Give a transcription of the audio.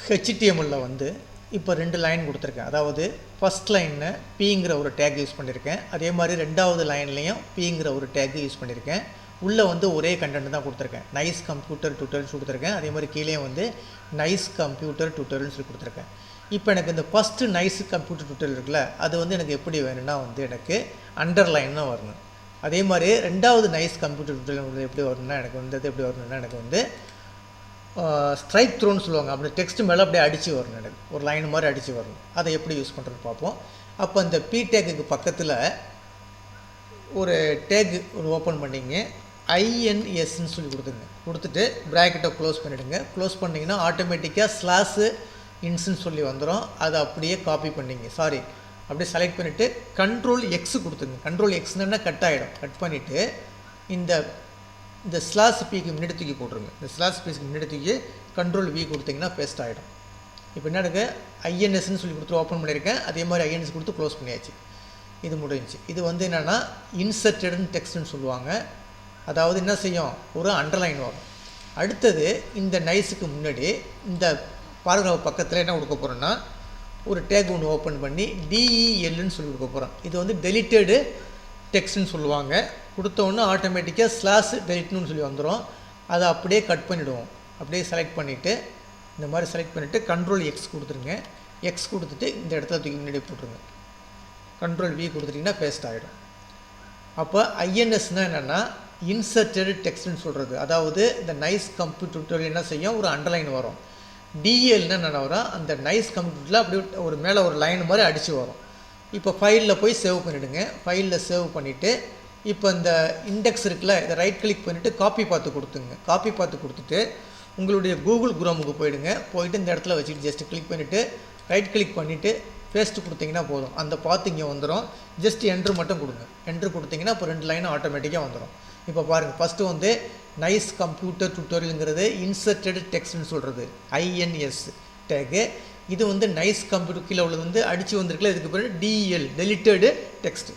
ஹெச்டிஎம்எல்ல வந்து இப்போ 2 லைன் கொடுத்துருக்கேன். அதாவது ஃபஸ்ட் லைனில் பிங்கிற ஒரு டேக் யூஸ் பண்ணியிருக்கேன். அதே மாதிரி 2வது லைன்லேயும் பிங்கிற ஒரு டேக் யூஸ் பண்ணியிருக்கேன். உள்ளே வந்து ஒரே கண்டென்ட் தான் கொடுத்துருக்கேன். நைஸ் கம்ப்யூட்டர் டியூட்டோரியல்ஸ் கொடுத்துருக்கேன். அதே மாதிரி கீழே வந்து நைஸ் கம்ப்யூட்டர் டியூட்டோரியல்ஸ் சொல்லி கொடுத்துருக்கேன். இப்போ எனக்கு இந்த ஃபஸ்ட்டு நைஸ் கம்ப்யூட்டர் டியூட்டோரியல் இருக்குல்ல, அது வந்து எனக்கு எப்படி வேணும்னா வந்து எனக்கு அண்டர்லைன் தான் வரணும். அதே மாதிரி 2வது நைஸ் கம்ப்யூட்டர் டியூட்டோரியல் வந்து எப்படி வரணும்னா எனக்கு வந்து எப்படி வரணும்னா எனக்கு வந்து ஸ்ட்ரைக் த்ரோன்னு சொல்லுவாங்க. அப்படி டெக்ஸ்ட் மேலே அப்படியே அடித்து வரணும். எனக்கு ஒரு லைன் மாதிரி அடித்து வரணும். அதை எப்படி யூஸ் பண்ணுறதுன்னு பார்ப்போம். அப்போ இந்த பி டேக்குக்கு பக்கத்தில் ஒரு டேக் ஒரு ஓப்பன் பண்ணிங்க, ஐஎன்எஸ்ன்னு சொல்லி கொடுத்துருங்க. கொடுத்துட்டு ப்ராக்கெட்டை க்ளோஸ் பண்ணிவிடுங்க. க்ளோஸ் பண்ணிங்கன்னா ஆட்டோமேட்டிக்காக ஸ்லாஸு இன்ஸ்ன்னு சொல்லி வந்துடும். அதை அப்படியே காப்பி பண்ணிங்க. அப்படியே செலக்ட் பண்ணிவிட்டு கண்ட்ரோல் எக்ஸு கொடுத்துருங்க. கண்ட்ரோல் எக்ஸ்னா கட் ஆகிடும். கட் பண்ணிவிட்டு இந்த ஸ்லாஸ் பிக்கு முன்னாடி தூக்கி போட்டுருங்க. இந்த ஸ்லாஸ் பிக்கு முன்னாடி தூக்கி கண்ட்ரோல் வி கொடுத்தீங்கன்னா பேஸ்ட் ஆகிடும். இப்போ என்ன எனக்கு ஐஎன்எஸ்ன்னு சொல்லி கொடுத்து ஓப்பன் பண்ணியிருக்கேன். அதே மாதிரி ஐஎன்எஸ் கொடுத்து க்ளோஸ் பண்ணியாச்சு. இது முடிஞ்சிச்சு. இது வந்து என்னென்னா இன்சர்ட்டட்னு டெக்ஸ்ட்னு சொல்லுவாங்க. அதாவது என்ன செய்யும், ஒரு அண்டர்லைன் வரும். அடுத்தது இந்த நைஸுக்கு முன்னாடி இந்த பாராகிராஃப் பக்கத்தில் என்ன கொடுக்க போகிறோன்னா ஒரு டேக் ஒன்று ஓப்பன் பண்ணி டிஇஎல்னு சொல்லி கொடுக்க போகிறோம். இது வந்து டெலிட்டடு டெக்ஸ்ட்னு சொல்லுவாங்க. கொடுத்தோன்னு ஆட்டோமேட்டிக்காக ஸ்லாஷ் டெலிட்னு சொல்லி வந்துடும். அதை அப்படியே கட் பண்ணிவிடுவோம். அப்படியே செலக்ட் பண்ணிவிட்டு இந்த மாதிரி செலக்ட் பண்ணிவிட்டு கண்ட்ரோல் எக்ஸ் கொடுத்துருங்க. எக்ஸ் கொடுத்துட்டு இந்த இடத்துல தூக்கி முன்னாடி போட்டுருங்க. கண்ட்ரோல் வி கொடுத்துட்டிங்கன்னா பேஸ்ட் ஆகிடும். அப்போ ஐஎன்எஸ்னால் என்னென்னா இன்சர்ட்டடு டெக்ஸ்ட்னு சொல்கிறது. அதாவது இந்த நைஸ் கம்ப்யூட்டர் என்ன செய்யும், ஒரு அண்டர்லைன் வரும். டிஎல்னா என்ன வரும், அந்த நைஸ் கம்ப்யூட்டரில் அப்படி ஒரு மேலே ஒரு லைன் மாதிரி அடித்து வரும். இப்போ ஃபைலில் போய் சேவ் பண்ணிவிடுங்க. ஃபைலில் சேவ் பண்ணிவிட்டு இப்போ இந்த இண்டெக்ஸ் இருக்குல்ல, இதை ரைட் கிளிக் பண்ணிவிட்டு காப்பி பார்த்து கொடுத்துங்க. காப்பி பார்த்து கொடுத்துட்டு உங்களுடைய கூகுள் குரோமுக்கு போயிடுங்க. போயிட்டு இந்த இடத்துல வச்சுட்டு ஜஸ்ட் கிளிக் பண்ணிவிட்டு ரைட் கிளிக் பண்ணிவிட்டு பேஸ்ட்டு கொடுத்தீங்கன்னா போதும். அந்த பார்த்து இங்கே வந்துடும். ஜஸ்ட் என்ட்ரு மட்டும் கொடுங்க. என்ட்ரு கொடுத்தீங்கன்னா இப்போ 2 லைனும் ஆட்டோமேட்டிக்காக வந்துடும். இப்போ பாருங்கள், ஃபஸ்ட்டு வந்து நைஸ் கம்ப்யூட்டர் டியூட்டோரியலுங்கிறது இன்சர்ட்டடு டெக்ஸ்ட்னு சொல்கிறது ஐஎன்எஸ் டேகு. இது வந்து நைஸ் கம்ப்யூட்டர் கீழே உள்ளது வந்து அடித்து வந்திருக்குல்ல, இதுக்கு பிறகு டிஎல் டெலிட்டடு டெக்ஸ்ட்.